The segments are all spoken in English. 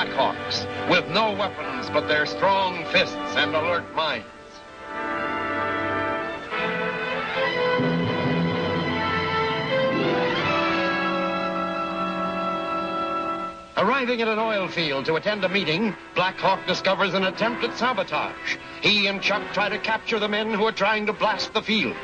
Blackhawks, with no weapons but their strong fists and alert minds. Arriving at an oil field to attend a meeting, Blackhawk discovers an attempt at sabotage. He and Chuck try to capture the men who are trying to blast the field.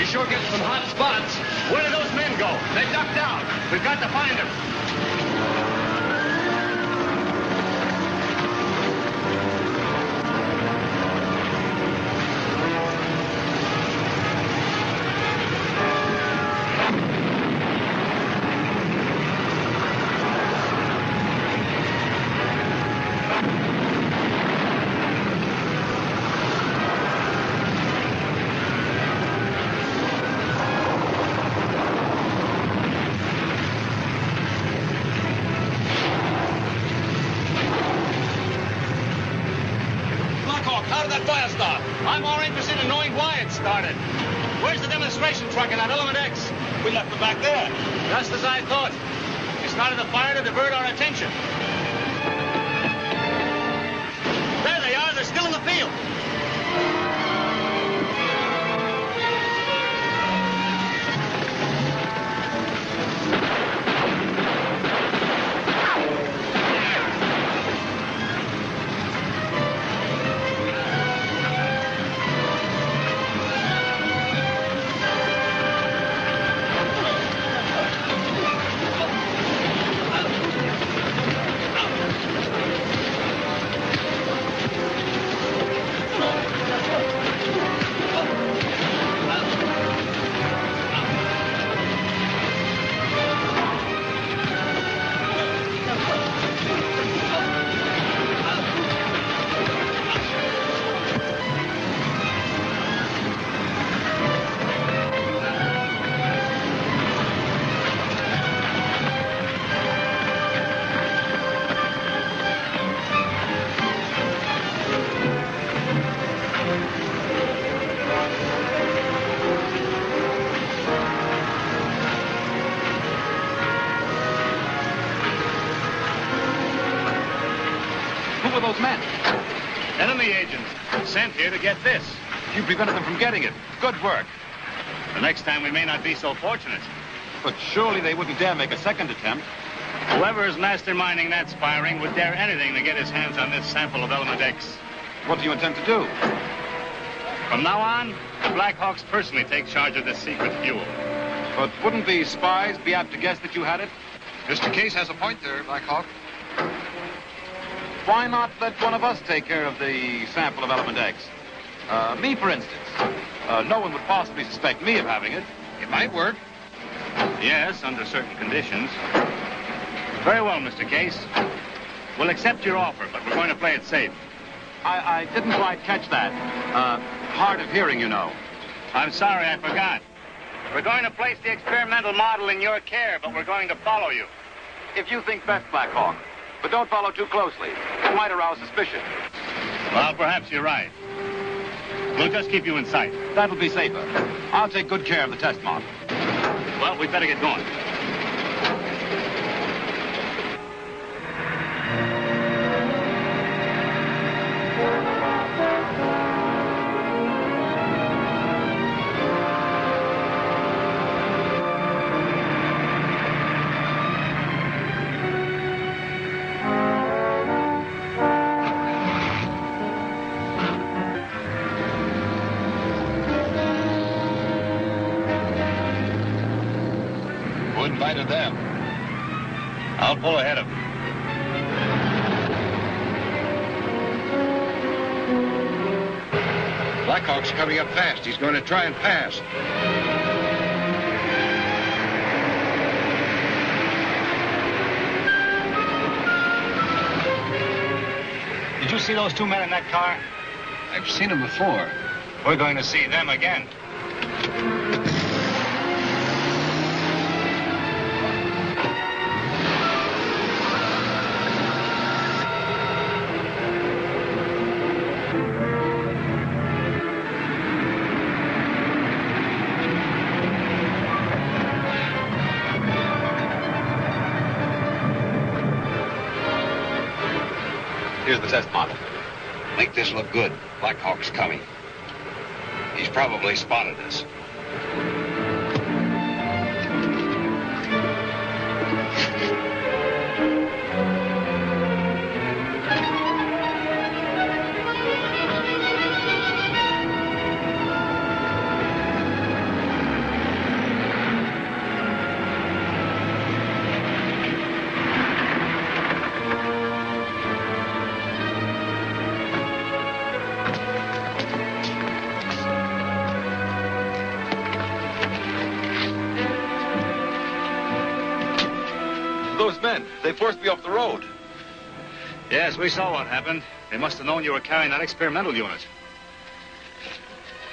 Sure get some hot spots. Where did those men go? They ducked out. We've got to find them. I'm more interested in knowing why it started. Where's the demonstration truck and that Elemen-to-X? We left them back there. Just as I thought. We started a fire to divert our attention. There they are. They're still in the field. Those men? Enemy agents sent here to get this. You prevented them from getting it. Good work. The next time we may not be so fortunate. But surely they wouldn't dare make a second attempt. Whoever is masterminding that firing would dare anything to get his hands on this sample of Elemen-to-X. What do you intend to do? From now on, the Blackhawks personally take charge of this secret fuel. But wouldn't the spies be apt to guess that you had it? Mr. Case has a point there, Blackhawk. Why not let one of us take care of the sample of Elemen-to-X? Me, for instance. No one would possibly suspect me of having it. It might work. Yes, under certain conditions. Very well, Mr. Case. We'll accept your offer, but we're going to play it safe. I didn't quite catch that. Hard of hearing, you know. I'm sorry, I forgot. We're going to place the experimental model in your care, but we're going to follow you. If you think best, Blackhawk. But don't follow too closely. It might arouse suspicion. Well, perhaps you're right. We'll just keep you in sight. That'll be safer. I'll take good care of the test model. Well, we'd better get going. sight of them. I'll pull ahead of them. Blackhawk's coming up fast. He's going to try and pass. Did you see those two men in that car? I've seen him before. We're going to see them again. Here's the test model. Make this look good. Blackhawk's coming. He's probably spotted us. Those men, they forced me off the road. Yes, we saw what happened. They must have known you were carrying that experimental unit.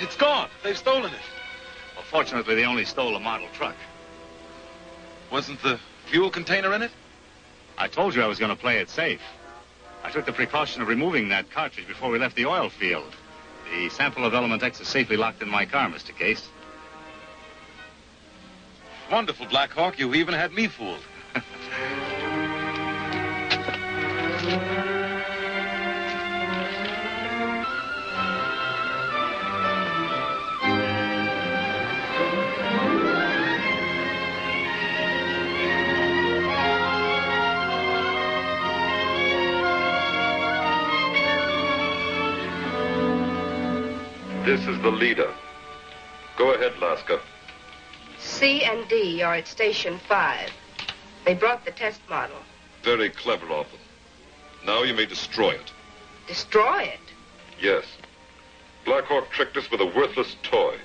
It's gone. They've stolen it. Well, fortunately, they only stole a model truck. Wasn't the fuel container in it? I told you I was going to play it safe. I took the precaution of removing that cartridge before we left the oil field. The sample of Element-X is safely locked in my car, Mr. Case. Wonderful, Blackhawk. You even had me fooled. This is the leader. Go ahead, Laska. C and D are at Station 5. They brought the test model. Very clever of them. Now you may destroy it. Destroy it? Yes. Blackhawk tricked us with a worthless toy.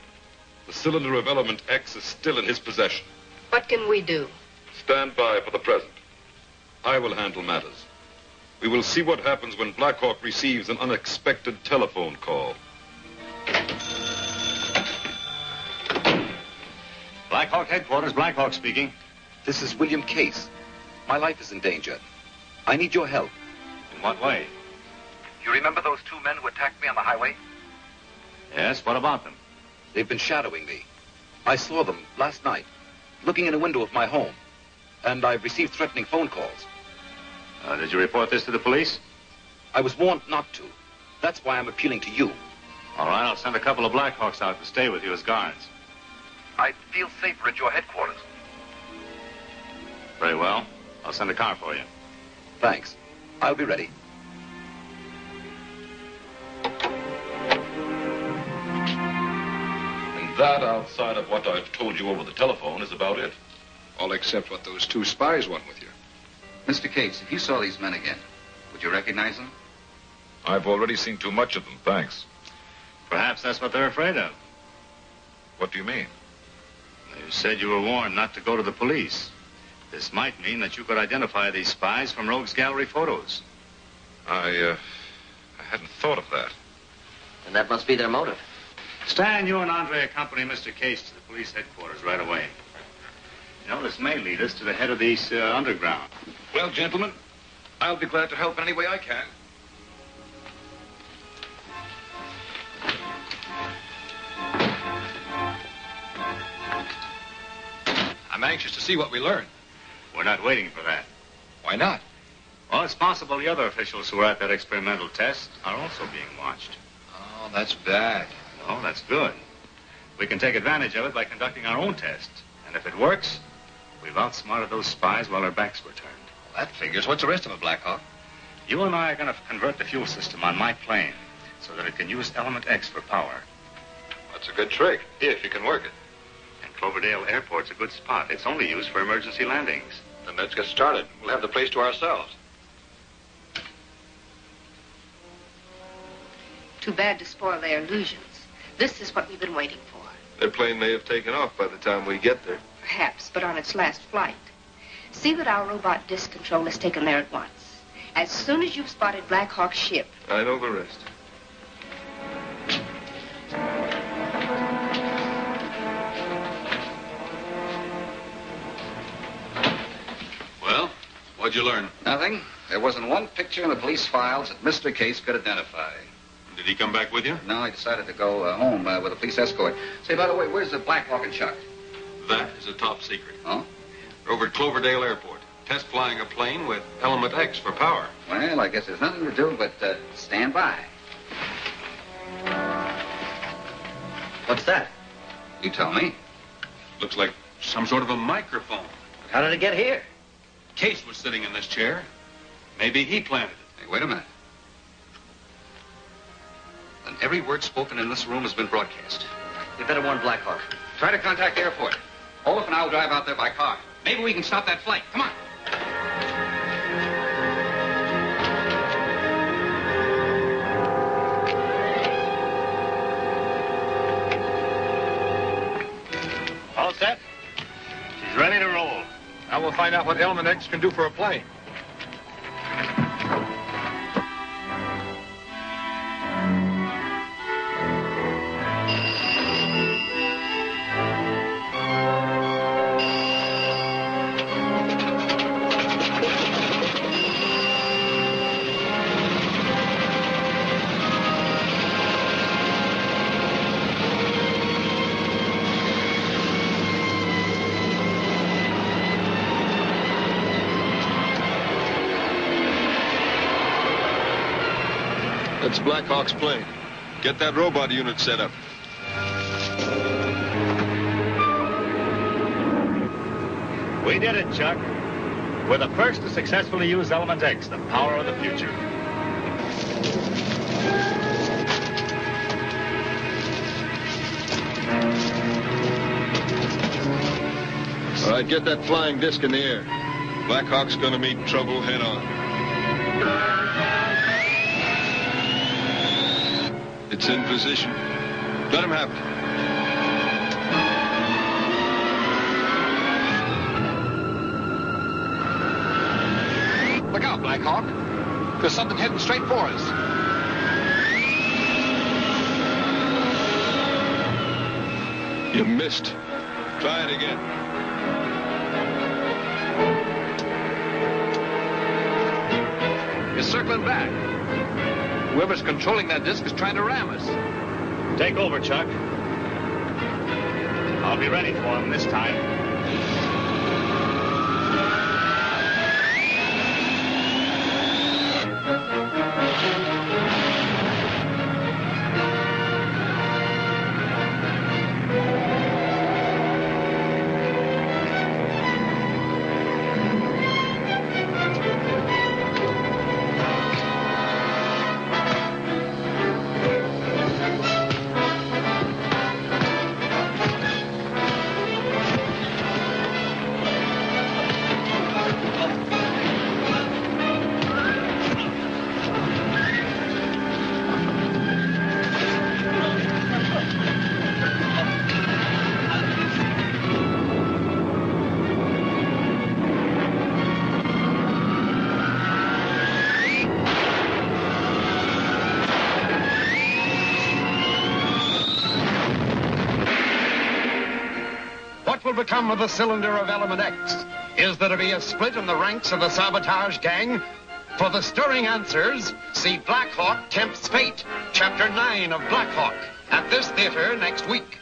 The cylinder of Element-X is still in his possession. What can we do? Stand by for the present. I will handle matters. We will see what happens when Blackhawk receives an unexpected telephone call. Blackhawk headquarters, Blackhawk speaking. This is William Case. My life is in danger. I need your help. In what way? You remember those two men who attacked me on the highway? Yes, what about them? They've been shadowing me. I saw them last night, looking in a window of my home. And I've received threatening phone calls. Did you report this to the police? I was warned not to. That's why I'm appealing to you. All right, I'll send a couple of Blackhawks out to stay with you as guards. I'd feel safer at your headquarters. Very well. I'll send a car for you. Thanks. I'll be ready. And that, outside of what I've told you over the telephone, is about it. All except what those two spies want with you. Mr. Case, if you saw these men again, would you recognize them? I've already seen too much of them, thanks. Perhaps that's what they're afraid of. What do you mean? You said you were warned not to go to the police. This might mean that you could identify these spies from Rogues Gallery photos. I hadn't thought of that. And that must be their motive. Stan, you and Andre accompany Mr. Case to the police headquarters right away. You know, this may lead us to the head of the underground. Well, gentlemen, I'll be glad to help in any way I can. I'm anxious to see what we learn. We're not waiting for that. Why not? Well, it's possible the other officials who were at that experimental test are also being watched. Oh, that's bad. No, that's good. We can take advantage of it by conducting our own test. And if it works, we've outsmarted those spies while our backs were turned. Well, that figures. What's the rest of it, Blackhawk? You and I are going to convert the fuel system on my plane so that it can use Element-X for power. That's a good trick, if you can work it. And Cloverdale Airport's a good spot. It's only used for emergency landings. Then let's get started. We'll have the place to ourselves. Too bad to spoil their illusions. This is what we've been waiting for. Their plane may have taken off by the time we get there. Perhaps, but on its last flight. See that our robot disc control is taken there at once. As soon as you've spotted Blackhawk's ship. I know the rest. Well, what'd you learn? Nothing. There wasn't one picture in the police files that Mr. Case could identify. Did he come back with you? No, he decided to go home with a police escort. Say, by the way, where's the Blackhawk and Chuck? That is a top secret. Oh? They're over at Cloverdale Airport, test flying a plane with Element-X for power. Well, I guess there's nothing to do but stand by. What's that? You tell me. Looks like some sort of a microphone. How did it get here? Case was sitting in this chair. Maybe he planted it. Hey, wait a minute. Then every word spoken in this room has been broadcast. You better warn Blackhawk. Try to contact the airport. Olaf and I will drive out there by car. Maybe we can stop that flight. Come on. All set? She's ready to roll. Now we'll find out what Element-X can do for a plane. That's Blackhawk's plane. Get that robot unit set up. We did it, Chuck. We're the first to successfully use Element-X, the power of the future. All right, get that flying disc in the air. Blackhawk's gonna meet trouble head on. It's in position. Let him have it. Look out, Blackhawk. There's something heading straight for us. You missed. Try it again. You're circling back. Whoever's controlling that disc is trying to ram us. Take over, Chuck. I'll be ready for him this time. Become of the cylinder of Element-X? Is there to be a split in the ranks of the sabotage gang? For the stirring answers, see Blackhawk Tempts Fate, Chapter 9 of Blackhawk, at this theater next week.